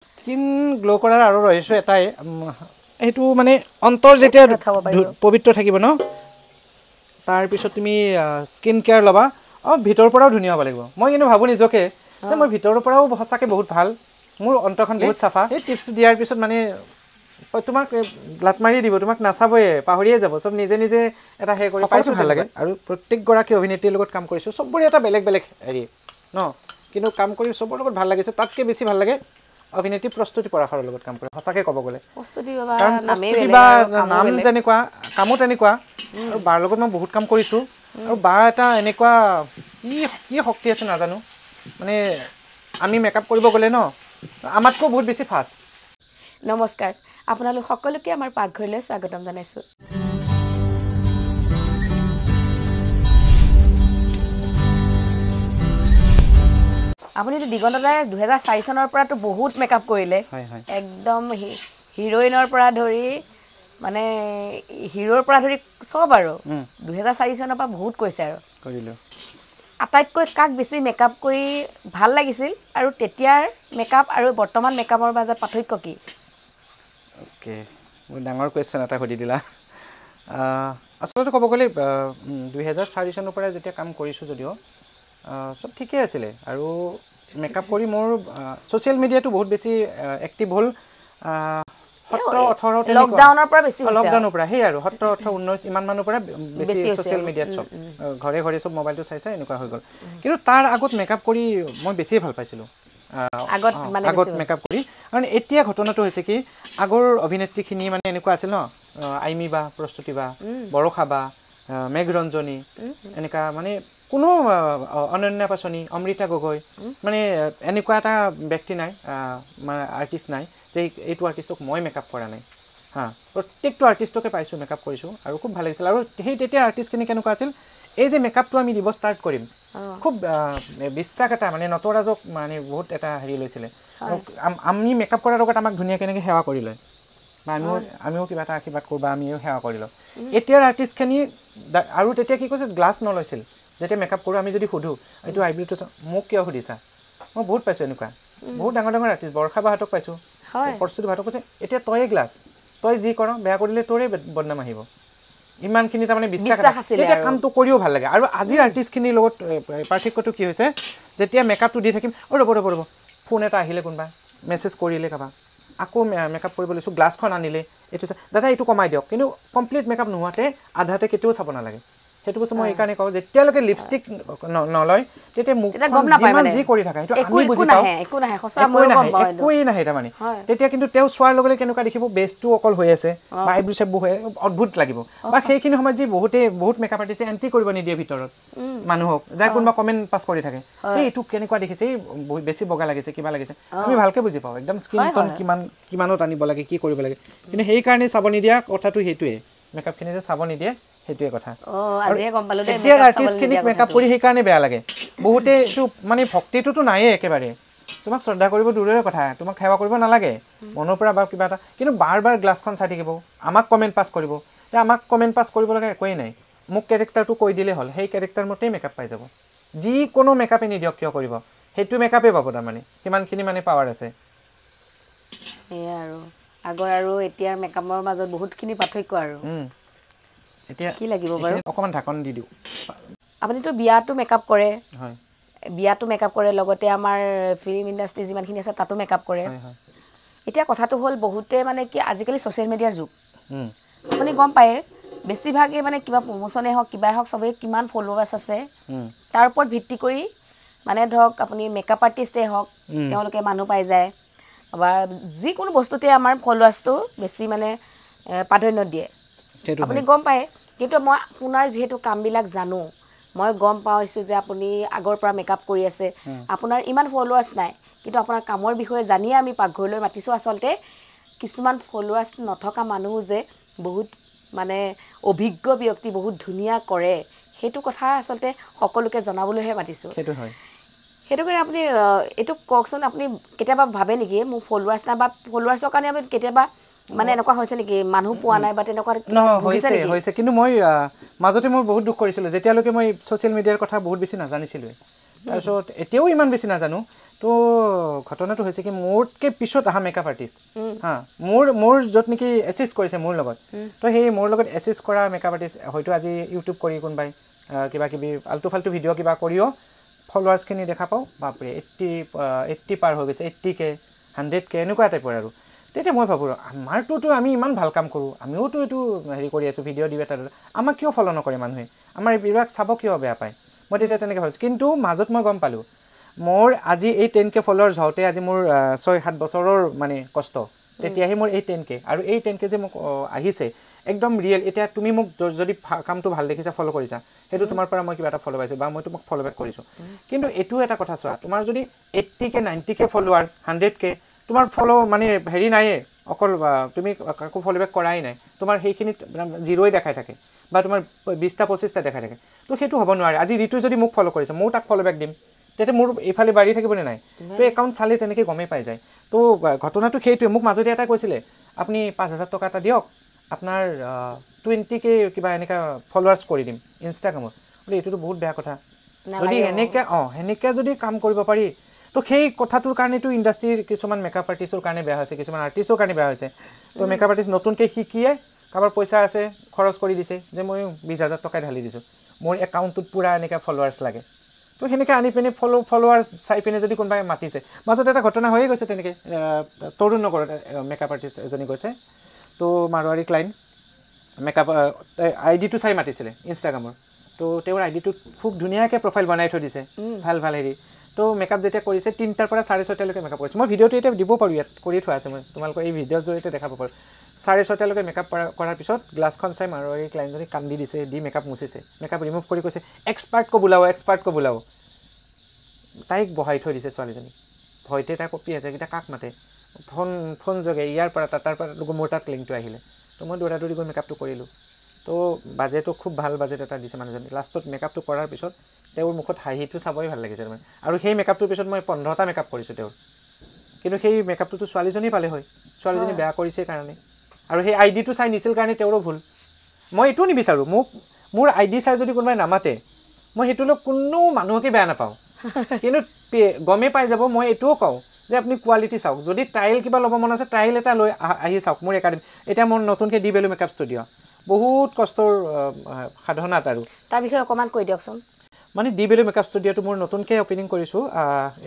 skin glow কৰাৰ আৰু ৰহিছো এটাই এইটো মানে অন্তৰ যেতিয়া পবিত্ৰ থাকিব ন তাৰ পিছত তুমি স্কিন কেয়াৰ লবা ভিতৰৰ পৰাও ধুনীয়া হ'ব লাগিব মই কিন্তু ভাবো নিজকে যে মই ভিতৰৰ পৰাও সঁচাকে বহুত ভাল মোৰ অন্তৰখন বহুত সাফা এই টিপছ দিয়াৰ পিছত মানে তোমাক লাত মাৰি দিব তোমাক নাচাবয়ে পাহৰিয়ে যাব সব নিজে নিজে এটা হে কৰি পাইছো ভাল লাগে আৰু প্ৰত্যেক গৰাকী অভিনেত্ৰীৰ লগত কাম কৰিছো সবৰে এটা বেলেগ বেলেগ হেৰি ন কিন্তু কাম কৰি সবৰ লগত ভাল লাগিছে তাতকে বেছি ভাল লাগে অভিনেত্ৰী প্ৰস্তুতি পৰাখৰৰ লগত কাম কৰে সঁচাকে ক'ব গ'লে প্ৰস্তুতি বা নাম যেনেকুৱা কামো তেনেকুৱা আৰু বাৰ লগত মই বহুত কাম কৰিছো আৰু বা এটা এনেকুৱা কি শক্তি আছে নাজানো মানে আমি মেকআপ কৰিব গ'লে ন আমাতকৈ বহুত বেছি ফাষ্ট নমস্কাৰ আপোনালোক সকলোকে আমাৰ পাকঘৰলৈ স্বাগতম জনাইছো আপুনি দিগন্তদাই 2004 চনৰ পৰা তো বহুত মেকআপ কৰিলে একদম হিৰোইনৰ পৰা ধৰি মানে হিৰোৰ পৰা ধৰি সব আৰু 2004 চনৰ পৰা বহুত কৈছে আৰু কৰিলো আটাইতকৈ কাক বেছি মেকআপ কৰি ভাল লাগিছিল আৰু তেতিয়াৰ মেকআপ আৰু বৰ্তমান মেকআপৰ মাজত পাৰ্থক্য কি ওকে মই ডাঙৰ কোৱেশ্চন এটা সুধি দিলা আসলতে ক'ব গ'লে 2004 চনৰ পৰা যেতিয়া কাম কৰিছো যদিও সব ঠিকে আছিলে আৰু মেকআপ কৰি মোৰ সোশ্যাল মিডিয়াটো বহুত বেছি এক্টিভ হ'ল 17-18 লকডাউনৰ পৰা বেছি হৈছে লকডাউনৰ পৰা হে আৰু 17-18-19 ইমান মানৰ পৰা বেছি সোশ্যাল মিডিয়াত সব ঘৰে ঘৰে সব মোবাইলটো চাইছে এনেকুৱা হৈ গ'ল কিন্তু তাৰ আগত মেকআপ কৰি মই বেছি ভাল পাইছিলো আগত মেকআপ কৰি কাৰণ এতিয়া ঘটনাটো হৈছে কি আগৰ অভিনেত্ৰীখিনি মানে এনেকুৱা আছিল ন আইমি বা প্ৰস্তুতি বা বৰখা বা মেঘৰঞ্জনী এনেকা মানে কোনো অনন্যা পাছনি অমৃতা গগৈ মানে এনেকুৱা এটা ব্যক্তি নাই মানে আৰ্টিষ্ট নাই যে এইটো আৰ্টিষ্টক মই মেকআপ কৰা নাই হা প্ৰত্যেকটো আৰ্টিষ্টকে পাইছো মেকআপ কৰিছো আৰু খুব ভাল লাগিছিল আৰু সেই তেতিয়া আৰ্টিষ্টখিনি কেনেকুৱা আছিল এই যে মেকআপটো আমি দিব ষ্টাৰ্ট কৰিম খুব বিশ্বাস এটা মানে নটৰাজক মানে বহুত এটা হেৰি লৈছিলে আমি মেকআপ কৰাৰ আগত আমাক ধুনীয়া কেনেকৈ সেৱা কৰি লয় বা আমিও কিবা এটা আশীৰ্বাদ কৰোঁ বা আমিও সেৱা কৰি লওঁ এতিয়াৰ আৰ্টিষ্টখিনি আৰু তেতিয়া কি কৈছে গ্লাছ নলৈছিল যেতিয়া মেকআপ কৰোঁ আমি যদি সুধোঁ এইটো আইব্ৰটো মোক কিয় সুধিছা মই বহুত পাইছোঁ এনেকুৱা বহুত ডাঙৰ ডাঙৰ আৰ্টিষ্ট বৰষা বাহঁতক পাইছোঁ প্ৰস্তুতি বাহঁতক কৈছে এতিয়া তয়ে গ্লাছ তই যি কৰ বেয়া কৰিলে তোৰে বদনাম আহিব ইমানখিনি তাৰমানে বিশ্বাস তেতিয়া কামটো কৰিও ভাল লাগে আৰু আজিৰ আৰ্টিষ্টখিনিৰ লগত পাৰ্থক্যটো কি হৈছে যেতিয়া মেকআপটো দি থাকিম ৰ'ব ফোন এটা আহিলে কোনোবা মেছেজ কৰিলে কাৰোবাক আকৌ মেকআপ কৰিব লৈছোঁ গ্লাছখন আনিলে এইটো দাদা এইটো কমাই দিয়ক কিন্তু কমপ্লিট মেকআপ নোহোৱাতে আধাতে কেতিয়াও চাব নালাগে সেইটো বস্তু মই এইকাৰণে কওঁ যেতিয়ালৈকে লিপষ্টিক নলয় তেতিয়া যিমান যি কৰি থাকা সেইটো আমি বুজি পাওঁ একোৱেই নাহে তাৰমানে তেতিয়া কিন্তু তেওঁ চোৱাৰ লগে লগে কেনেকুৱা দেখিব বেছটো অকল হৈ আছে বা আইব্ৰো চেপবোৰ হৈ অদ্ভুত লাগিব বা সেইখিনি সময়ত যি বহুত মেকআপ আৰ্টিষ্টে এণ্ট্ৰি কৰিব নিদিয়ে ভিতৰত মানুহক যাই কোনোবা কমেণ্ট পাছ কৰি থাকে এইটো কেনেকুৱা দেখিছে এই বেছি বগা লাগিছে কিবা লাগিছে আমি ভালকৈ বুজি পাওঁ একদম স্কিন টন কিমানত আনিব লাগে কি কৰিব লাগে কিন্তু সেইকাৰণে চাব নিদিয়া কথাটো সেইটোৱে মেকআপখিনি যে চাব নিদিয়ে সেইটোৱে কথা এতিয়া আৰ্টিষ্টখিনিক মেকআপ কৰি সেইকাৰণে বেয়া লাগে বহুতে এইটো মানে ভক্তিটোতো নায়েই একেবাৰে তোমাক শ্ৰদ্ধা কৰিব দূৰৰে কথা তোমাক সেৱা কৰিব নালাগে মনৰ পৰা বা কিবা এটা কিন্তু বাৰ বাৰ গ্লাছখন চাই থাকিব আমাক কমেণ্ট পাছ কৰিব আমাক কমেণ্ট পাছ কৰিব লগা একোৱেই নাই মোক কেৰেক্টাৰটো কৈ দিলেই হ'ল সেই কেৰেক্টাৰ মতেই মেকআপ পাই যাব যিকোনো মেকআপে নিদিয়ক কিয় কৰিব সেইটো মেকআপেই পাব তাৰমানে সিমানখিনি মানে পাৱাৰ আছে সেয়া আৰু আগৰ আৰু এতিয়াৰ মেকআপৰ মাজত বহুতখিনি পাৰ্থক্য আৰু এতিয়া কি লাগিব বাৰু অকণমান ঢাকন দি দিওঁ আপুনিতো বিয়াতো মেকআপ কৰে হয় বিয়াতো মেকআপ কৰে লগতে আমাৰ ফিল্ম ইণ্ডাষ্ট্ৰি যিমানখিনি আছে তাতো মেকআপ কৰে এতিয়া কথাটো হ'ল বহুতে মানে কি আজিকালি ছ'চিয়েল মিডিয়াৰ যুগ আপুনি গম পায় বেছিভাগেই মানে কিবা প্ৰমোশ্যনেই হওক কিবাই হওক চবেই কিমান ফলোৱাৰ্ছ আছে তাৰ ওপৰত ভিত্তি কৰি মানে ধৰক আপুনি মেকআপ আৰ্টিষ্টেই হওক তেওঁলোকে মানুহ পাই যায় বা যিকোনো বস্তুতে আমাৰ ফলোৱাৰ্ছটো বেছি মানে প্ৰাধান্য দিয়ে আপুনি গম পায় কিন্তু মই আপোনাৰ যিহেতু কামবিলাক জানো মই গম পাইছোঁ যে আপুনি আগৰ পৰা মেকআপ কৰি আছে আপোনাৰ ইমান ফলোৱাৰ্ছ নাই কিন্তু আপোনাৰ কামৰ বিষয়ে জানিয়ে আমি পাকঘৰলৈ মাতিছোঁ আচলতে কিছুমান ফলোৱাৰ্ছ নথকা মানুহ যে বহুত মানে অভিজ্ঞ ব্যক্তি বহুত ধুনীয়া কৰে সেইটো কথা আচলতে সকলোকে জনাবলৈহে মাতিছোঁ সেইটো হয় সেইটো কাৰণে আপুনি এইটো কওকচোন আপুনি কেতিয়াবা ভাবে নেকি মোৰ ফলোৱাৰ্ছ নাই বা ফলোৱাৰ্ছৰ কাৰণে আপুনি কেতিয়াবা মানে এনেকুৱা হৈছে নেকি মানুহ পোৱা নাই বা তেনেকুৱা হৈছে কিন্তু মই মাজতে মই বহুত দুখ কৰিছিলোঁ যেতিয়ালৈকে মই ছ'চিয়েল মিডিয়াৰ কথা বহুত বেছি নাজানিছিলোঁ তাৰপিছত এতিয়াও ইমান বেছি নাজানো তো ঘটনাটো হৈছে কি মোৰতকে পিছত আহা মেকআপ আৰ্টিষ্ট হা মোৰ য'ত নেকি এছিষ্ট কৰিছে মোৰ লগত তো সেই মোৰ লগত এছিষ্ট কৰা মেকআপ আৰ্টিষ্ট হয়তো আজি ইউটিউব কৰি কোনোবাই কিবা কিবি আল্টু ফাল্টু ভিডিঅ' কিবা কৰিও ফলোৱাৰ্ছখিনি দেখা পাওঁ বাপৰে 80 পাৰ হৈ গৈছে 80K 100K এনেকুৱা টাইপৰ আৰু তেতিয়া মই ভাবোঁ আমাৰটোতো আমি ইমান ভাল কাম কৰোঁ আমিওতো এইটো হেৰি কৰি আছোঁ ভিডিঅ' দিওঁ এটা আমাক কিয় ফ'ল' নকৰে মানুহে আমাৰ এইবিলাক চাব কিয় বেয়া পায় মই তেতিয়া তেনেকৈ ভাবিছোঁ কিন্তু মাজত মই গম পালোঁ মোৰ আজি এই 10K ফলোৱাৰ্ছ হওঁতে আজি মোৰ 6-7 বছৰৰ মানে কষ্ট তেতিয়াহে মোৰ এই 10K আৰু এই 10K যে মোক আহিছে একদম ৰিয়েল এতিয়া তুমি মোক যদি কামটো ভাল দেখিছা ফ'ল' কৰিছা সেইটো তোমাৰ পৰা মই কিবা এটা ফ'ল' পাইছোঁ বা মই তোমাক ফ'ল' বেক কৰিছোঁ কিন্তু এইটো এটা কথা চোৱা তোমাৰ যদি 80K 90K ফলোৱাৰ্ছ 100K তোমাৰ ফ'ল' মানে হেৰি নাইয়ে অকল তুমি কাকো ফ'ল' বেক কৰাই নাই তোমাৰ সেইখিনিত জিৰ'ই দেখাই থাকে বা তোমাৰ 20টা 25টা দেখাই থাকে তো সেইটো হ'ব নোৱাৰে আজি ঋতু যদি মোক ফ'ল' কৰিছে ময়ো তাক ফ'ল' বেক দিম তেতিয়া মোৰ এইফালে বাঢ়ি থাকিবনে নাই তো একাউণ্ট চালে তেনেকৈ গমেই পাই যায় তো ঘটনাটো সেইটোৱে মোক মাজতে এটা কৈছিলে আপুনি 5,000 টকা এটা দিয়ক আপোনাৰ 20K কিবা এনেকুৱা ফলোৱাৰ্ছ কৰি দিম ইনষ্টাগ্ৰামত বোলে এইটোতো বহুত বেয়া কথা যদি সেনেকৈ যদি কাম কৰিব পাৰি তো সেই কথাটোৰ কাৰণেতো ইণ্ডাষ্ট্ৰীৰ কিছুমান মেকআপ আৰ্টিষ্টৰ কাৰণে বেয়া হৈছে কিছুমান আৰ্টিষ্টৰ কাৰণে বেয়া হৈছে তো মেকআপ আৰ্টিষ্ট নতুনকৈ শিকিয়ে কাৰোবাৰ পইচা আছে খৰচ কৰি দিছে যে মই 20,000 টকাই ঢালি দিছোঁ মোৰ একাউণ্টটোত পূৰা এনেকৈ ফলোৱাৰ্ছ লাগে তো সেনেকৈ আনি পিনে ফলোৱাৰ্ছ চাই পিনে যদি কোনোবাই মাতিছে মাজত এটা ঘটনা হৈয়ে গৈছে তেনেকৈ তৰুণ নগৰত মেকআপ আৰ্টিষ্ট এজনী গৈছে তো মাৰোৱাৰী ক্লাইণ্ট মেকআপ আইডিটো চাই মাতিছিলে ইনষ্টাগ্ৰামৰ তো তেওঁৰ আইডিটোত খুব ধুনীয়াকৈ প্ৰফাইল বনাই থৈ দিছে ভাল ভাল হেৰি তো মেকআপ যেতিয়া কৰিছে 3টাৰ পৰা 6:30লৈকে মেকআপ কৰিছে মই ভিডিঅ'টো এতিয়া দিব পাৰোঁ ইয়াত কৰি থোৱা আছে মই তোমালোকৰ এই ভিডিঅ'ৰ জৰিয়তে দেখাব পাৰোঁ 6:30লৈকে মেকআপ কৰাৰ পিছত গ্লাছখন চাই মাৰোৱাৰী ক্লাইণ্টজনী কান্দি দিছে দি মেকআপ মুচিছে মেকআপ ৰিমুভ কৰি কৈছে এক্সপাৰ্টকো বোলাব তাইক বহাই থৈ দিছে ছোৱালীজনী ভয়তে তাই কঁপি আছে এতিয়া কাক মাতে ফোন যোগে ইয়াৰ পৰা তাৰ পৰা মোৰ তাত লিংকটো আহিলে তো মই দৌৰি গৈ মেকআপটো কৰিলোঁ তো বাজেটো খুব ভাল বাজেট এটা দিছে মানুহজনী লাষ্টত মেকআপটো কৰাৰ পিছত তেওঁৰ মুখত হাঁহিটো চাবই ভাল লাগিছে তাৰমানে আৰু সেই মেকআপটোৰ পিছত মই 15টা মেকআপ কৰিছোঁ তেওঁৰ কিন্তু সেই মেকআপটোতো ছোৱালীজনী পালে হয় ছোৱালীজনী বেয়া কৰিছে কাৰণে আৰু সেই আইডিটো চাই নিছিল কাৰণে তেওঁৰো ভুল মই এইটো নিবিচাৰোঁ মোৰ আইডি চাই যদি কোনোবাই নামাতে মই সেইটোলৈ কোনো মানুহকে বেয়া নাপাওঁ কিন্তু গমেই পাই যাব মই এইটোও কওঁ যে আপুনি কোৱালিটি চাওক যদি ট্ৰায়েল কিবা ল'ব মন আছে ট্ৰায়েল এটা লৈ আহি চাওক মোৰ একাডেমি এতিয়া মোৰ নতুনকৈ ডি ভেলু মেকআপ ষ্টুডিঅ' বহুত কষ্টৰ সাধনাত আৰু তাৰ বিষয়ে অকণমান কৈ দিয়কচোন মানে ডি ভেলু মেকআপ ষ্টুডিঅ'টো মোৰ নতুনকৈ অপেনিং কৰিছোঁ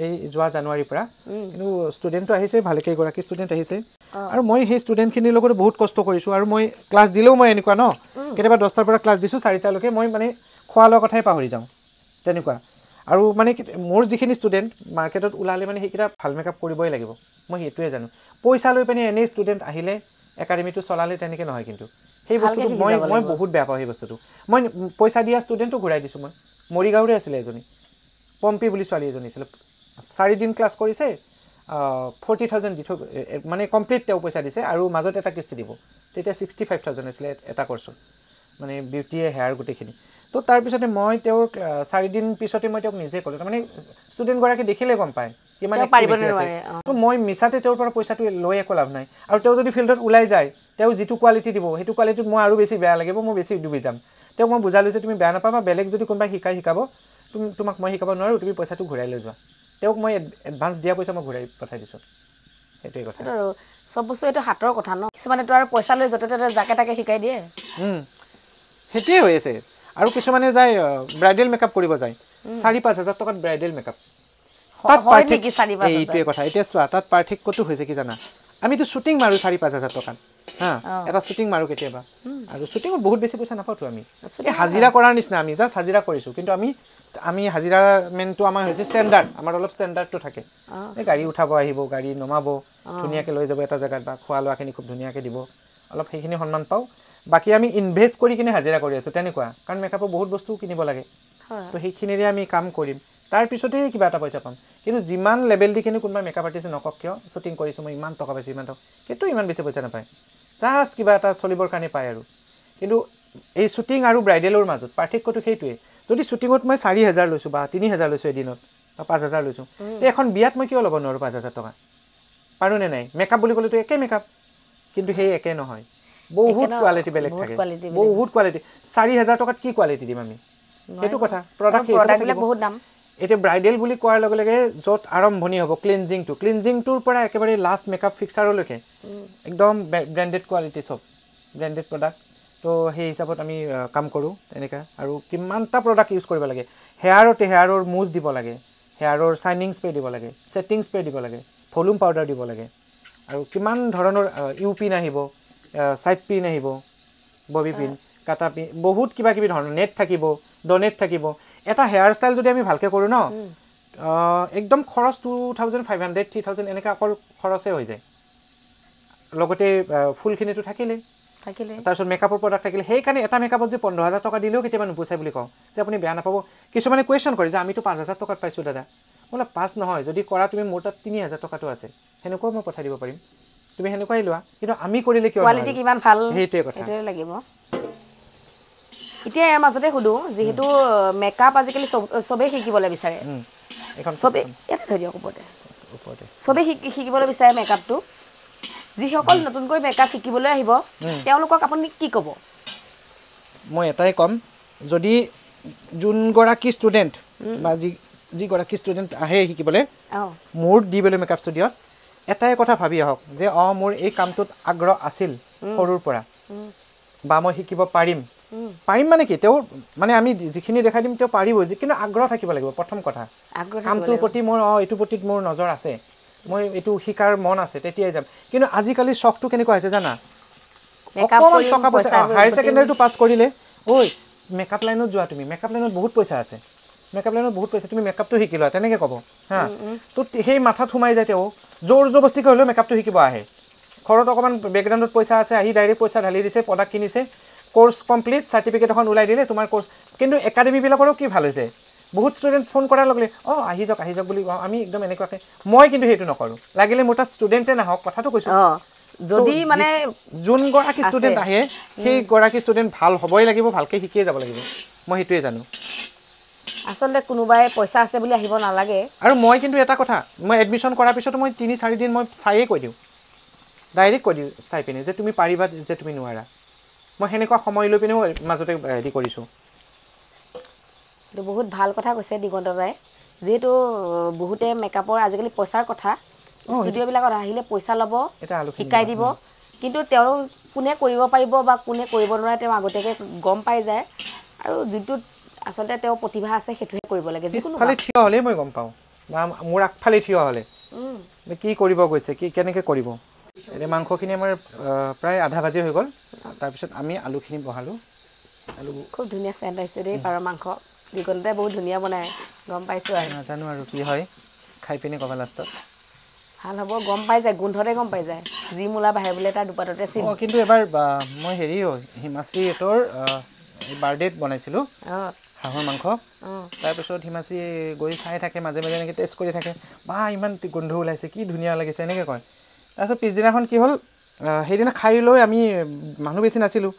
এই যোৱা জানুৱাৰীৰ পৰা কিন্তু ষ্টুডেণ্টটো আহিছে ভালেকেইগৰাকী ষ্টুডেণ্ট আহিছে আৰু মই সেই ষ্টুডেণ্টখিনিৰ লগত বহুত কষ্ট কৰিছোঁ আৰু মই ক্লাছ দিলেও মই এনেকুৱা কেতিয়াবা 10টাৰ পৰা ক্লাছ দিছোঁ 4টালৈকে মই মানে খোৱা লোৱাৰ কথাই পাহৰি যাওঁ তেনেকুৱা আৰু মানে মোৰ যিখিনি ষ্টুডেণ্ট মাৰ্কেটত ওলালে মানে সেইকেইটা ভাল মেকআপ কৰিবই লাগিব মই সেইটোৱে জানো পইচা লৈ পিনে এনেই ষ্টুডেণ্ট আহিলে একাডেমিটো চলালে তেনেকৈ নহয় কিন্তু সেই বস্তুটো মই বহুত বেয়া পাওঁ সেই বস্তুটো মই পইচা দিয়া ষ্টুডেণ্টটো ঘূৰাই দিছোঁ মই মৰিগাঁৱৰে আছিলে এজনী পম্পী বুলি ছোৱালী এজনী আছিলে 4 দিন ক্লাছ কৰিছে 40,000 দি থৈ মানে কমপ্লিট তেওঁ পইচা দিছে আৰু মাজত এটা কিস্তি দিব তেতিয়া 65,000 আছিলে এটা কৰ্চত মানে বিউটিয়ে হেয়াৰ গোটেইখিনি তো তাৰপিছতে মই তেওঁৰ 4 দিন পিছতে মই তেওঁক নিজে ক'লোঁ তাৰমানে ষ্টুডেণ্টগৰাকী দেখিলে গম পায় কিমান তো মই মিছাতে তেওঁৰ পৰা পইচাটো লৈ একো লাভ নাই আৰু তেওঁ যদি ফিল্ডত ওলাই যায় তেওঁ যিটো কোৱালিটি দিব সেইটো কোৱালিটিত মই আৰু বেছি বেয়া লাগিব মই বেছি ডুবি যাম তেওঁক মই বুজালোঁ যে তুমি বেয়া নাপাবা বেলেগ যদি কোনোবাই শিকাব তোমাক মই শিকাব নোৱাৰোঁ তুমি পইচাটো ঘূৰাই লৈ যোৱা তেওঁক মই এডভান্স দিয়া পইচা মই ঘূৰাই পঠাই দিছোঁ সেইটোৱে কথা আৰু চব বস্তু এইটো হাতৰ কথা কিছুমানেতো আৰু পইচা লৈ য'তে ত'তে যাকে তাকে শিকাই দিয়ে সেইটোৱে হৈ আছে আৰু কিছুমানে যায় ব্ৰাইডেল মেকআপ কৰিব যায় 4-5 হাজাৰ টকাত ব্ৰাইডেল মেকআপ এইটোৱে কথা এতিয়া চোৱা তাত পাৰ্থক্যটো হৈছে কি জানা আমিতো শ্বুটিং মাৰোঁ 4-5 হাজাৰ টকাত এটা শ্বুটিং মাৰোঁ কেতিয়াবা আৰু শ্বুটিঙত বহুত বেছি পইচা নাপাওঁতো আমি এই হাজিৰা কৰাৰ নিচিনা আমি জাষ্ট হাজিৰা কৰিছোঁ কিন্তু আমি হাজিৰা মেনটো আমাৰ হৈছে ষ্টেণ্ডাৰ্ড আমাৰ অলপ ষ্টেণ্ডাৰ্ডটো থাকে এই গাড়ী উঠাব আহিব গাড়ী নমাব ধুনীয়াকৈ লৈ যাব এটা জেগাত বা খোৱা লোৱাখিনি খুব ধুনীয়াকৈ দিব অলপ সেইখিনি সন্মান পাওঁ বাকী আমি ইনভেষ্ট কৰি কিনে হাজিৰা কৰি আছোঁ তেনেকুৱা কাৰণ মেকআপৰ বহুত বস্তুও কিনিব লাগে তো সেইখিনিৰে আমি কাম কৰিম তাৰপিছতেই কিবা এটা পইচা পাম কিন্তু যিমান লেভেল দি কিনে কোনোবা মেকআপ আৰ্টিষ্টে নকওক কিয় শ্বুটিং কৰিছোঁ মই ইমান টকা পাইছোঁ ইমান টকা সেইটো ইমান বেছি পইচা নাপায় জাষ্ট কিবা এটা চলিবৰ কাৰণে পায় আৰু কিন্তু এই শ্বুটিং আৰু ব্ৰাইডেলৰ মাজত পাৰ্থক্যটো সেইটোৱে যদি শ্বুটিঙত মই 4,000 লৈছোঁ বা 3,000 লৈছোঁ এদিনত বা 5,000 লৈছোঁ তে এখন বিয়াত মই কিয় ল'ব নোৱাৰোঁ 5,000 টকা পাৰোঁনে নাই মেকআপ বুলি ক'লেতো একে মেকআপ কিন্তু সেই একে নহয় বহুত কোৱালিটি বেলেগ থাকে বহুত কোৱালিটি 4,000 টকাত কি কোৱালিটি দিম আমি সেইটো কথা প্ৰডাক্ট বহুত দাম এতিয়া ব্ৰাইডেল বুলি কোৱাৰ লগে লগে য'ত আৰম্ভণি হ'ব ক্লিনজিংটোৰ পৰা একেবাৰে লাষ্ট মেকআপ ফিক্সাৰলৈকে একদম ব্ৰেণ্ডেড কোৱালিটি চব ব্ৰেণ্ডেড প্ৰডাক্ট তো সেই হিচাপত আমি কাম কৰোঁ তেনেকৈ আৰু কিমানটা প্ৰডাক্ট ইউজ কৰিব লাগে হেয়াৰৰ মুজ দিব লাগে হেয়াৰৰ শ্বাইনিং স্প্ৰে দিব লাগে ছেটিং স্প্ৰে দিব লাগে ভলিউম পাউডাৰ দিব লাগে আৰু কিমান ধৰণৰ ইউ পিন আহিব ছাইড পিন আহিব ববি পিন কাটা পিন বহুত কিবা কিবি ধৰণৰ নেট থাকিব ডনেট থাকিব এটা হেয়াৰ ষ্টাইল যদি আমি ভালকৈ কৰোঁ ন একদম খৰচ 2500 3000 এনেকৈ অকল খৰচে হৈ যায় লগতে ফুলখিনিতো থাকিলে তাৰপিছত মেকআপৰ প্ৰডাক্ট থাকিলে সেইকাৰণে এটা মেকআপত যে 15000 টকা দিলেও কেতিয়াবা নোপোচাই বুলি কওঁ যে আপুনি বেয়া নাপাব কিছুমানে কুৱেশ্যন কৰে যে আমিতো 5000 টকাত পাইছোঁ দাদা বোলে 5 নহয় যদি কৰা তুমি মোৰ তাত 3000 টকাটো আছে সেনেকুৱাও মই পঠাই দিব পাৰিম তুমি সেনেকুৱাই লোৱা কিন্তু আমি কৰিলে কিয় কোৱালিটি কিমান ভাল সেইটোৱে কথা সেইটোৱে লাগিব এতিয়া ইয়াৰ মাজতে সুধো যেহেতু মেকআপ আজিকালি চবেই শিকিবলৈ বিচাৰে এখন চবেই ইয়াতে ধৰি দিয়ক ওপৰতে চবেই শিকিবলৈ বিচাৰে মেকআপটো যিসকল নতুনকৈ মেকআপ শিকিবলৈ আহিব তেওঁলোকক আপুনি কি ক'ব মই এটাই ক'ম যদি যোনগৰাকী ষ্টুডেণ্ট বা যিগৰাকী ষ্টুডেণ্ট আহে শিকিবলৈ মোৰ দিবলৈ মেকআপ ষ্টুডিঅ'ত এটাই কথা ভাবি আহক যে মোৰ এই কামটোত আগ্ৰহ আছিল সৰুৰ পৰা বা মই শিকিব পাৰিম মানে কি তেওঁ মানে আমি যিখিনি দেখাই দিম তেওঁ পাৰিবই কিন্তু আগ্ৰহ থাকিব লাগিব প্ৰথম কথা কামটোৰ প্ৰতি মোৰ এইটো প্ৰতি মোৰ নজৰ আছে মই এইটো শিকাৰ মন আছে তেতিয়াই যাম কিন্তু আজিকালি চখটো কেনেকুৱা হৈছে জানা অকণমান টকা পইচা হায়াৰ ছেকেণ্ডেৰীটো পাছ কৰিলে ঐ মেকআপ লাইনত যোৱা তুমি মেকআপ লাইনত বহুত পইচা আছে তুমি মেকআপটো শিকি লোৱা তেনেকৈ ক'ব হা তো সেই মাথাত সোমাই যায় তেওঁ জোৰ জবস্তিকৈ হ'লেও মেকআপটো শিকিব আহে ঘৰত অকণমান বেকগ্ৰাউণ্ডত পইচা আছে আহি ডাইৰেক্ট পইচা ঢালি দিছে প্ৰডাক্ট কিনিছে কোৰ্চ কমপ্লিট চাৰ্টিফিকেট এখন ওলাই দিলে তোমাৰ কোৰ্চ কিন্তু একাডেমীবিলাকৰো কি ভাল হৈছে বহুত ষ্টুডেণ্ট ফোন কৰাৰ লগে আহি যাওক বুলি আমি একদম এনেকুৱাকৈ মই কিন্তু সেইটো নকৰোঁ লাগিলে মোৰ তাত ষ্টুডেণ্টে নাহক কথাটো কৈছোঁ যদি মানে যোনগৰাকী ষ্টুডেণ্ট আহে সেইগৰাকী ষ্টুডেণ্ট ভাল হ'বই লাগিব ভালকৈ শিকিয়ে যাব লাগিব মই সেইটোৱে জানো আচলতে কোনোবাই পইচা আছে বুলি আহিব নালাগে আৰু মই কিন্তু এটা কথা মই এডমিশ্যন কৰাৰ পিছতো মই 3-4 দিন মই চায়েই কৈ দিওঁ ডাইৰেক্ট কৈ দিওঁ চাই পিনে যে তুমি পাৰিবা যে তুমি নোৱাৰা মই সেনেকুৱা সময় লৈ পিনে মই মাজতে হেৰি কৰিছোঁ এইটো বহুত ভাল কথা কৈছে দিগন্ত দাই যিহেতু বহুতে মেকআপৰ আজিকালি পইচাৰ কথা ষ্টুডিঅ'বিলাকত আহিলে পইচা ল'ব শিকাই দিব কিন্তু তেওঁ কোনে কৰিব পাৰিব বা কোনে কৰিব নোৱাৰে তেওঁ আগতীয়াকৈ গম পাই যায় আৰু যিটো আচলতে তেওঁ প্ৰতিভা আছে সেইটোহে কৰিব লাগে পিছফালে থিয় হ'লেই মই গম পাওঁ বা মোৰ আগফালে থিয় হ'লে কি কৰিব গৈছে কেনেকৈ কৰিব এতিয়া মাংসখিনি আমাৰ প্ৰায় আধা ভাজি হৈ গ'ল তাৰপিছত আমি আলুখিনি বহালোঁ আলু খুব ধুনীয়া চেণ্ট আহিছে দেই পাৰ মাংস দিগন্তে বহুত ধুনীয়া বনায় গম পাইছোঁ আৰু নাজানো আৰু কি হয় খাই পিনে ক'বা লাষ্টত ভাল হ'ব গম পাই যায় গোন্ধতে গম পাই যায় যি মূলা বাঢ়ে বোলে তাৰ দুপাততে চিন কিন্তু এবাৰ মই হেৰি হিমাশ্ৰীহঁতৰ বাৰ্থডেত বনাইছিলোঁ হাঁহৰ মাংস তাৰপিছত হিমাশ্ৰী গৈ চাই থাকে মাজে মাজে এনেকৈ টেষ্ট কৰি থাকে বা ইমান গোন্ধ ওলাইছে কি ধুনীয়া লাগিছে এনেকৈ কয় তাৰপিছত পিছদিনাখন কি হ'ল সেইদিনা খাই লৈ আমি মানুহ বেছি নাছিলোঁ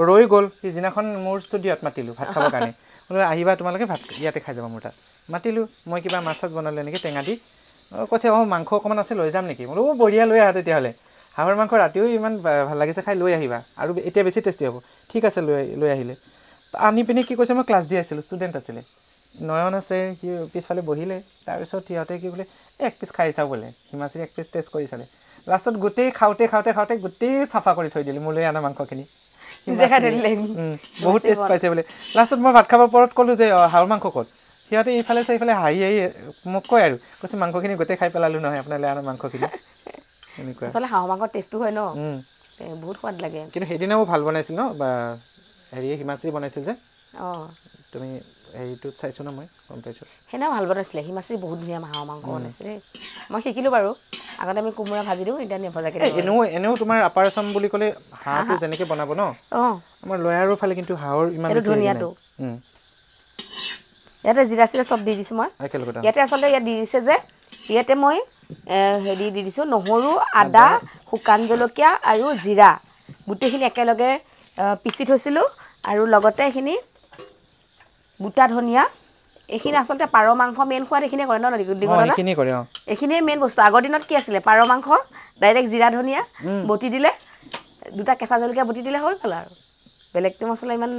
ৰৈ গ'ল পিছদিনাখন মোৰ ষ্টুডিঅ'ত মাতিলোঁ ভাত খাবৰ কাৰণে বোলে আহিবা তোমালোকে ভাত ইয়াতে খাই যাবা মোৰ তাত মাতিলোঁ মই কিবা মাছ চাছ বনালোঁ এনেকৈ টেঙা দি কৈছে মাংস অকণমান আছে লৈ যাম নেকি বোলো বঢ়িয়া লৈ আহা তেতিয়াহ'লে হাঁহৰ মাংস ৰাতিও ইমান ভাল লাগিছে খাই লৈ আহিবা আৰু এতিয়া বেছি টেষ্টি হ'ব ঠিক আছে লৈ আহিলে আনি পিনে কি কৈছে মই ক্লাছ দি আছিলোঁ ষ্টুডেণ্ট আছিলে নয়ন আছে সি পিছফালে বহিলে তাৰপিছত সিহঁতে কি বোলে এক পিচ খাই চাওঁ বোলে হিমাশ্ৰী এক পিচ টেষ্ট কৰি চালে লাষ্টত গোটেই খাওঁতে গোটেই চাফা কৰি থৈ দিলে মোলৈ অনা মাংসখিনি বহুত টেষ্ট পাইছে বোলে লাষ্টত মই ভাত খাবৰ পৰত ক'লোঁ যে হাঁহৰ মাংস ক'ত সিহঁতে ইফালে চাইফালে হাঁহি মোক কয় আৰু কৈছে মাংসখিনি গোটেই খাই পেলালোঁ নহয় আপোনালৈ অনা মাংসখিনি এনেকুৱা আচলতে হাঁহৰ মাংসৰ টেষ্টটো হয় ন বহুত সোৱাদ লাগে কিন্তু সেইদিনাও ভাল বনাইছিল ন বা হেৰি হিমাশ্ৰী বনাইছিল যে তুমি হেৰিটোত চাইছোঁ ন মই গম পাইছোঁ সেইদিনা ভাল বনাইছিলে হিমাশ্ৰী বহুত ধুনীয়া হাঁহৰ মাংস বনাইছিলে মই শিকিলোঁ বাৰু আগতে আমি কোমোৰা ভাজি দিওঁ এতিয়া নিভজাকৈ এনেও তোমাৰ আপাৰ আছাম বুলি ক'লে হাঁহটো যেনেকৈ বনাব ন আমাৰ লয়াৰৰ ফালে কিন্তু হাঁহৰ ইমান ধুনীয়াটো ইয়াতে জিৰা চিৰা চব দি দিছোঁ মই ইয়াতে আচলতে ইয়াত দি দিছে যে ইয়াতে মই হেৰি দি দিছোঁ নহৰু আদা শুকান জলকীয়া আৰু জিৰা গোটেইখিনি একেলগে পিচি থৈছিলোঁ আৰু লগতে এইখিনি গোটা ধনিয়া এইখিনি আচলতে পাৰ মাংস মেইন সোৱাদ এইখিনিয়ে কৰে ন এইখিনিয়ে মেইন বস্তু আগৰ দিনত কি আছিলে পাৰ মাংস ডাইৰেক্ট জিৰা ধনিয়া বটি দিলে দুটা কেঁচা জলকীয়া বটি দিলে হৈ গ'ল আৰু বেলেগটো মছলা ইমান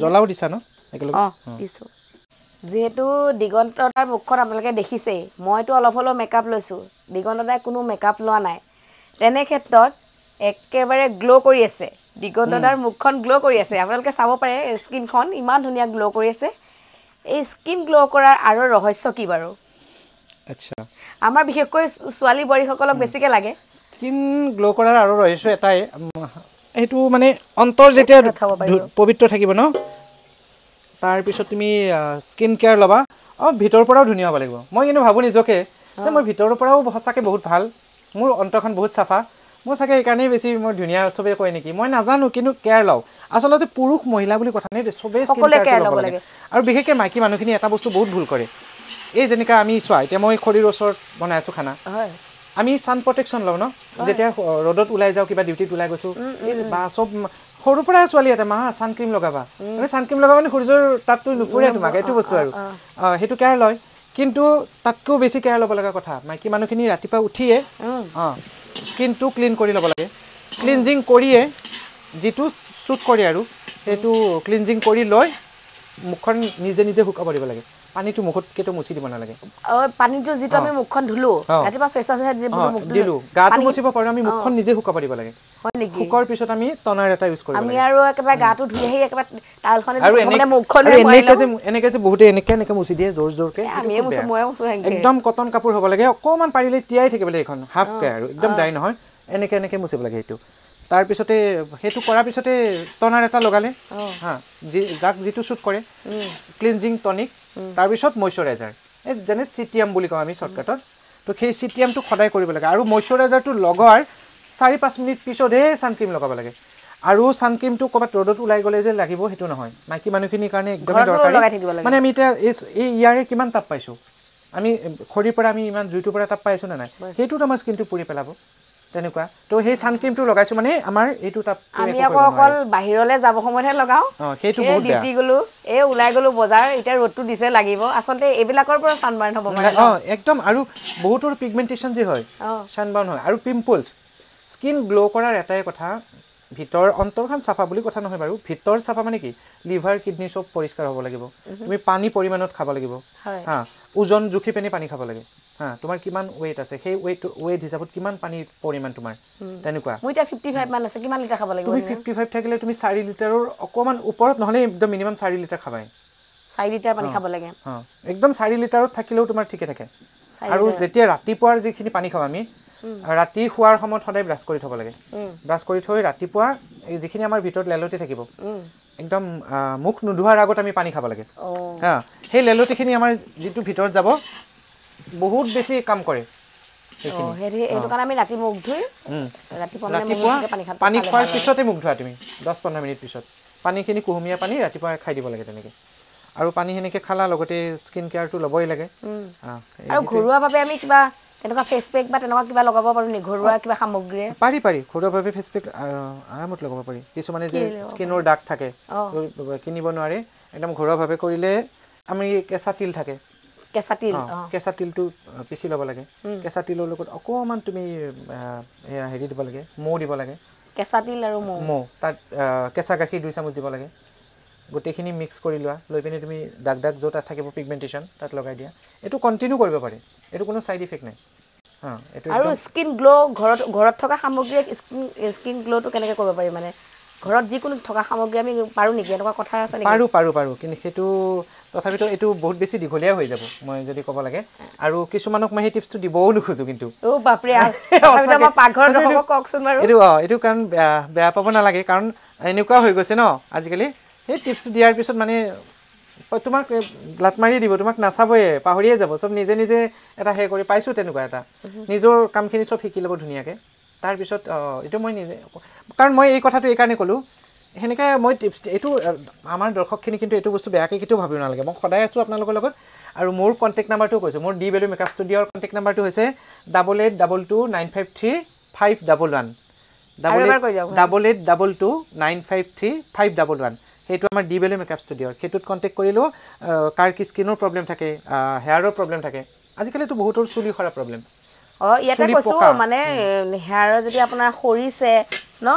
জ্বলাও দিছা ন দিছোঁ যেহেতু দিগন্তদাৰ মুখখন আপোনালোকে দেখিছে মইতো অলপ হলেও মেকআপ লৈছো দিগন্তদাই কোনো মেকআপ লোৱা নাই তেনে ক্ষেত্ৰত একেবাৰে গ্লো কৰি আছে দিগন্তদাৰ মুখখন গ্লো কৰি আছে আপোনালোকে চাব পাৰে স্কিনখন ইমান ধুনীয়া গ্লো কৰি আছে এই স্কিন গ্লো কৰাৰ আৰু ৰহস্য কি বাৰু আচ্ছা আমাৰ বিশেষকৈ ছোৱালী বৰীসকলক বেছিকে লাগে স্কিন গ্লো কৰাৰ আৰু ৰহস্য এটাই এইটো মানে অন্তৰ যেতিয়া পবিত্ৰ থাকিব ন তাৰ পিছত তুমি স্কিন কেয়াৰ লবা ভিতৰৰ পৰাও ধুনীয়া হ'ব লাগিব মই কিন্তু ভাবো নিজকে যে মই ভিতৰৰ পৰাও সঁচাকে বহুত ভাল মোৰ অন্তৰখন বহুত সাফা মই চাগে এইকাৰণে বেছি মই ধুনীয়া সবে কয় নেকি মই নাজানো কিন্তু কেয়াৰ লও আসলতে পুৰুষ মহিলা বুলি কথা নাই সবে স্কিন কেয়াৰ ল'ব লাগে আৰু বিশেষকৈ মাইকী মানুহখিনি এটা বস্তু বহুত ভুল কৰে এই যেনেকা আমি চোৱা এতিয়া মই খৰিৰ ওচৰত বনাই আছো খানা হয় আমি সান প্ৰটেকশ্যন লওঁ ন যেতিয়া ৰ'দত ওলাই যাওঁ কিবা ডিউটিত ওলাই গৈছো বা সব সৰুৰ পৰা ছোৱালী এটা মা সানক্ৰীম লগাবা মানে সানক্ৰীম লগাবা মানে সূৰ্যৰ তাপটো নুপুৰে তোমাক এইটো বস্তু আৰু সেইটো কেয়াৰ লয় কিন্তু তাতকৈও বেছি কেয়াৰ ল'ব লগা কথা মাইকী মানুহখিনি ৰাতিপুৱা উঠিয়ে স্কিনটো ক্লিন কৰি ল'ব লাগে ক্লিনজিং কৰিয়ে যিটো শ্বুট কৰে আৰু সেইটো ক্লিনজিং কৰি লৈ মুখখন নিজে নিজে শুকাব দিব লাগে পানীটো মুখত কেটো মুছি দিব নালাগে পানীটো যিটো আমি মুখখন ধুলো ৰাতিপুৱা ফেছ ৱাছ যে মুখ দিলো গাটো মুছিব পাৰো আমি মুখখন নিজে শুকাব দিব লাগে হয় নেকি শুকৰ পিছত আমি টনাৰ এটা ইউজ কৰিব লাগে আমি আৰু একেবাৰে গাটো ধুইহে একেবাৰে টালখনে মানে মুখখন এনেকে যে বহুতে এনেকে মুছি দিয়ে জোৰ জোৰকে আমি মুছো মই মুছো হেংকে একদম কটন কাপোৰ হ'ব লাগে অকমান পাৰিলে তিয়াই থাকিব লাগে এখন হাফ কে আৰু একদম ড্ৰাই নহয় এনেকে মুছিব লাগে এইটো তাৰ পিছতে হেতু কৰাৰ পিছতে টনাৰ এটা লগালে হা যাক যিটো শ্বুট কৰে ক্লিনজিং টনিক তাৰ পিছত ময়শ্চাৰাইজাৰ এই যেনে সিটিএম বুলি কওঁ আমি শৰ্টকাটত তো সেই সিটিএমটো খদাই কৰিব লাগে আৰু ময়শ্চাৰাইজাৰটো লগোৱাৰ 4-5 মিনিট পিছতহে সানক্ৰীম লগাব লাগে আৰু সানক্ৰীমটো ক'বাত ৰ'দত ওলাই গ'লে যে লাগিব হেতু নহয় মাইকী মানুহখিনিৰ কাৰণে একদম দৰকাৰী মানে আমি এটা এই ইয়াৰে কিমান তাপ পাইছো আমি খৰিৰ পৰা আমি ইমান জুইটোৰ পৰা তাপ পাইছো না নাই হেতুটো আমাৰ স্কিনটো পুৰি পেলাব তেনেকুৱা তো সেই সানক্ৰীমটো লগাইছো মানে আমাৰ এইটো তাপ আমি অকল বাহিৰলৈ যাব সময়হে লগাও সেইটো বহুত বেয়া ডিউটি গলো ওলাই গলো বজাৰ এটা ৰ'দটো দিছে লাগিব আসলতে এইবিলাকৰ পৰা সানবাৰ্ন হ'ব মানে একদম আৰু বহুতৰ পিগমেন্টেশন যে হয় সানবাৰ্ন হয় আৰু পিম্পলছ স্কিন গ্লো কৰাৰ এটাই কথা ভিতৰ অন্তৰখন সাফা বুলি কথা নহয় বাৰু ভিতৰ সাফা মানে কি লিভাৰ কিডনি সব পৰিষ্কাৰ হ'ব লাগিব তুমি পানী পৰিমাণত খাব লাগিব হা ওজন জুখি পেনি পানী খাব লাগে হা তোমাৰ কিমান ওয়েট আছে সেই ওয়েট হিচাপত কিমান পানী পৰিমাণ তোমাৰ তেনেকুৱা মই এটা 55 মান আছে কিমান লিটাৰ খাব লাগিব তুমি 55 থাকিলে তুমি 4 লিটাৰৰ অকমান ওপৰত নহলে একদম মিনিমাম 4 লিটাৰ খাবাই 4 লিটাৰ পানী খাব লাগে হা একদম 4 লিটাৰত থাকিলেও তোমাৰ ঠিকে থাকে আৰু যেতিয়া ৰাতিপুৱাৰ যিখিনি পানী খাবা আমি ৰাতি শুৱাৰ সময়ত সদায় ব্ৰাছ কৰি থব লাগে ব্ৰাছ কৰি থৈ ৰাতিপুৱা এই যিখিনি আমাৰ ভিতৰত লেলটি থাকিব একদম মুখ নুধুৱাৰ আগত আমি পানী খাব লাগে হা সেই লেলটিখিনি আমাৰ যিটো ভিতৰত যাব বহুত বেছি কাম কৰে এইটো কাৰণে আমি ৰাতি মুখ ধুই ৰাতিপুৱা পানী খোৱাৰ পিছতে মুখ ধোৱা তুমি 10-15 মিনিট পিছত পানীখিনি কুহুমীয়া পানী ৰাতিপুৱা খাই দিব লাগে তেনেকে আৰু পানী হেনেকে খালা লগতে স্কিন কেয়াৰটো লবই লাগে আৰু ঘৰুৱাভাৱে আমি কিবা তেনেকুৱা ফেস পেক বা তেনেকুৱা কিবা লগাব পাৰো নি ঘৰুৱা কিবা সামগ্ৰী পাৰি ঘৰুৱাভাৱে ফেস পেক আৰামত লগাব পাৰি কিছুমানে যে স্কিনৰ দাগ থাকে কিনিব নোৱাৰে একদম ঘৰুৱাভাৱে কৰিলে আমি কেঁচা তিল থাকে কেঁচা তিলটো পিছি ল'ব লাগে কেঁচা তিলৰ লগত অকমান তুমি হেৰি দিব লাগে মৌ দিব লাগে কেঁচা তিল আৰু মৌ তাত কেঁচা গাখীৰ 2 চামুচ দিব লাগে গোটেইখিনি মিক্স কৰি লোৱা লৈ পিনে তুমি দাগ য'ত থাকিব পিগমেন্টেশন তাত লগাই দিয়া এটো কন্টিনিউ কৰিব পাৰি এটো কোনো সাইড ইফেক্ট নাই এটো আৰু স্কিন গ্লো ঘৰত থকা সামগ্ৰী স্কিন গ্লোটো কেনেকৈ কৰিব পাৰি মানে ঘৰত যিকোনো থকা সামগ্ৰী আমি পাৰো নেকি এনেকুৱা কথা আছে নেকি পাৰো কিন্তু হেতু তথাপিতো এটো বহুত বেছি দিঘলীয়া হৈ যাব মই যদি ক'ব লাগে আৰু কিছুমানক মই টিপছটো দিবও নুখুজো কিন্তু বাপৰে তথাপিতো মই পাকঘৰ দখক ককচোন বাৰু এটো কাৰণ বেয়া পাব নালাগে কাৰণ এনেকুৱা হৈ গৈছে ন আজিকালি এই টিপছ দিয়াৰ পিছত মানে তোমাক লাত মাৰি দিব তোমাক নাচাবই পাহৰিয়ে যাব সব নিজে এটা হে কৰি পাইছো তেনেকুৱা এটা নিজৰ কামখিনি সব শিকি ল'ব ধুনিয়াকে তাৰ পিছত এটো মই নিজে কাৰণ মই এই কথাটো এই কাৰণে কলো হেনেকা মই টিপছ এটো আমাৰ দৰ্শকখিনি কিন্তু এটো বস্তু বেয়াকে কিটো ভাবিব নালাগে মই সদায় আছো আপোনালোকৰ লগত আৰু মোৰ কন্টাক্ট নাম্বাৰটো কৈছো মোৰ ডি ভ্যালু মেকআপ ষ্টুডিওৰ কন্টাক্ট নাম্বাৰটো হৈছে 8822953511 8822953511 হেতু আমাৰ ডি ভ্যালু মেকআপ ষ্টুডিওৰ হেতুত কন্টাক্ট কৰিলো কাৰ কি স্কিনৰ প্ৰবলেম থাকে হেয়াৰৰ প্ৰবলেম থাকে আজিকালি তো বহুতৰ চুলি খৰা প্ৰবলেম ইয়াতে কৈছো মানে হেয়াৰৰ যদি আপোনাৰ খৰিছে ন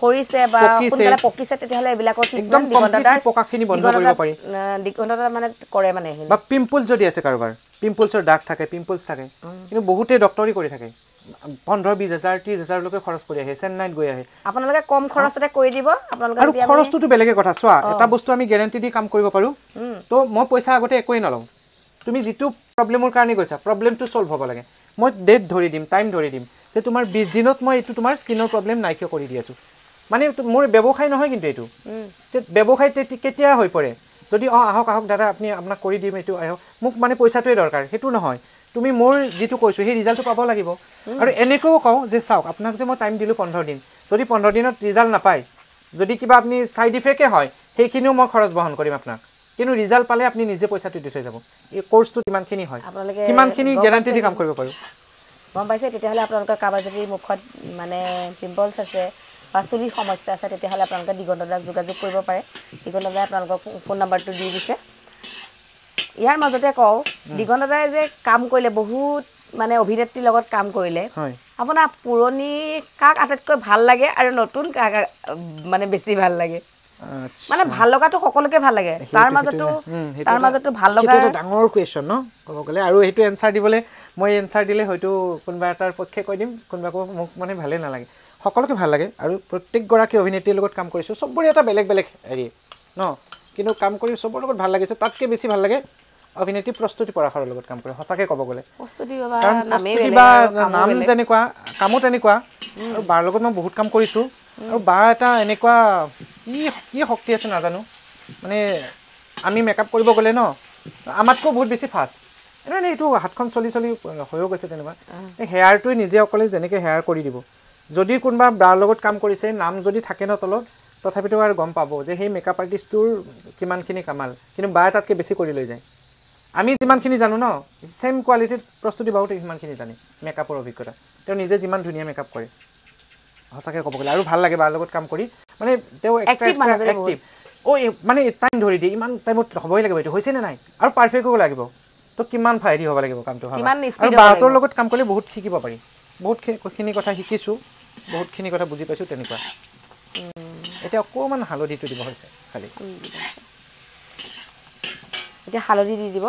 খৰিছে বা কোনকালে পকিছে তেতিয়াহলে এইবিলাকৰ একদম দিগন্তদাৰ পকাখিনি বন্ধ কৰিব পাৰি দিগন্তদাৰ মানে কৰে মানে বা পিম্পল যদি আছে কাৰোবাৰ পিম্পলছৰ দাগ থাকে পিম্পলছ থাকে কিন্তু বহুতে ডক্টৰী কৰি থাকে 15-20,000 30,000 লৈকে খৰচ কৰি আহে চেন্নাইত গৈ আহে আপোনালোকে কম খৰচতে কৰি দিব আপোনালোকে আৰু খৰচটো বেলেগে কথা চোৱা এটা বস্তু আমি গ্যাৰান্টি দি কাম কৰিব পাৰো তো মই পইচা আগতে একোই নলওঁ তুমি যেটো প্ৰবলেমৰ কাৰণে গৈছা প্ৰবলেমটো সলভ হ'ব লাগে মই ডেট ধৰি দিম টাইম ধৰি দিম যে তোমাৰ 20 দিনত মই এটো তোমাৰ স্কিনৰ প্ৰবলেম নাইকিয়া কৰি দি আছো মানে মোৰ ব্যৱসায় নহয় কিন্তু এটো যে ব্যৱসায় কেতিয়া হৈ পৰে যদি আহক দাদা আপুনি আপোনাক কৰি দিম এটো আহক মোক মানে পইচাটোৱে দৰকাৰ হেতু নহয় তুমি মোৰ যেটো কৈছো সেই ৰিজাল্টটো পাব লাগিব আৰু এনেকও কও যে চাওক আপোনাক যে মই টাইম দিলো 15 দিন যদি 15 দিনত ৰিজাল্ট নাপায় যদি কিবা আপনি সাইড ইফেক্টে হয় সেইখিনিও মই খৰচ বহন কৰিম আপোনাক কিন্তু ৰিজাল্ট পালে আপনি নিজে পইচাটো দি থৈ যাব এই কোৰ্সটো কিমানখিনি হয় কিমানখিনি গ্যাৰান্টি দি কাম কৰিব পাৰো গম পাইছে তেতিয়াহলে আপোনালোকৰ কাবাৰ যদি মুখত মানে পিম্পলছ আছে বা চুলিৰ সমস্যা আছে তেতিয়াহলে আপোনালোকে দিগন্তদাক যোগাযোগ কৰিব পাৰে দিগন্তদাই আপোনালোকৰ ফোন নাম্বাৰটো দি দিছে ইয়াৰ মাজতে কও দিগন্তদাই যে কাম কৰিলে বহুত মানে অভিনেত্ৰীৰ লগত কাম কৰিলে হয় আপোনাৰ পুৰণি কাক আটাইতকৈ ভাল লাগে আৰু নতুন কাক মানে বেছি ভাল লাগে মানে ভাল লগাটো সকলোকে ভাল লাগে তাৰ মাজতো ভাল লগা এটা ডাঙৰ কোৱেশ্চন ন ক'ব গলে আৰু হেতু এনসাৰ দিবলে মই এনসাৰ দিলে হয়তো কোনবা এটাৰ পক্ষে কৈ দিম কোনবা মোক মানে ভালে নালাগে সকলোকে ভাল লাগে আৰু প্ৰত্যেক গৰাকী অভিনেত্ৰীৰ লগত কাম কৰিছো সবৰে এটা বেলেগ বেলেগ হেৰি ন কিন্তু কাম কৰি সবৰ লগত ভাল লাগিছে তাতকে বেছি ভাল লাগে অভিনেত্ৰী প্ৰস্তুতি পৰাখৰৰ লগত কাম কৰে হসাকে ক'ব গলে প্ৰস্তুতি বা নাম যেনেকুৱা কামো তেনেকুৱা আৰু বাৰ লগত মই বহুত কাম কৰিছো আৰু বা এটা এনেকুৱা কি শক্তি আছে নাজানো মানে আমি মেকআপ কৰিব গলে ন আমাতকো বহুত বেছি ফাষ্ট মানে এটো হাতখন চলি হৈও গৈছে তেনেকুৱা এই হেয়াৰটো নিজে অকলে যেনেকে হেয়াৰ কৰি দিব যদি কোনবা বাৰ লগত কাম কৰিছে নাম যদি থাকে ন তলত তথাপিতো আৰু গম পাব যে সেই মেকআপ আৰ্টিষ্টৰ কিমানখিনি কামাল কিন্তু বা তাতকে বেছি কৰি লৈ যায় আমি যিমানখিনি জানো ন সেম কোৱালিটিৰ প্ৰস্তুতি বাউতে সিমানখিনি জানে মেকআপৰ অভিজ্ঞতা তেওঁ নিজে যিমান ধুনিয়া মেকআপ কৰে হসাকে ক'ব গলে আৰু ভাল লাগে বাৰ লগত কাম কৰি মানে তেওঁ এক্সট্ৰা এক্টিভ মানে টাইম ধৰি দি ইমান টাইমত হবই লাগিব এটো হৈছে নে নাই আৰু পাৰফেক্ট হ'ব লাগিব তো কিমান ফাইদি হ'ব লাগিব কামটো আৰু বাৰতৰ লগত কাম কৰিলে বহুত শিকিব পাৰি বহুতখিনি কথা শিকিছো বহুতখিনি কথা বুজি পাইছো তেনেকুৱা এটা অকমান হালধিটো দিব হৈছে খালি এতিয়া হালধি দি দিব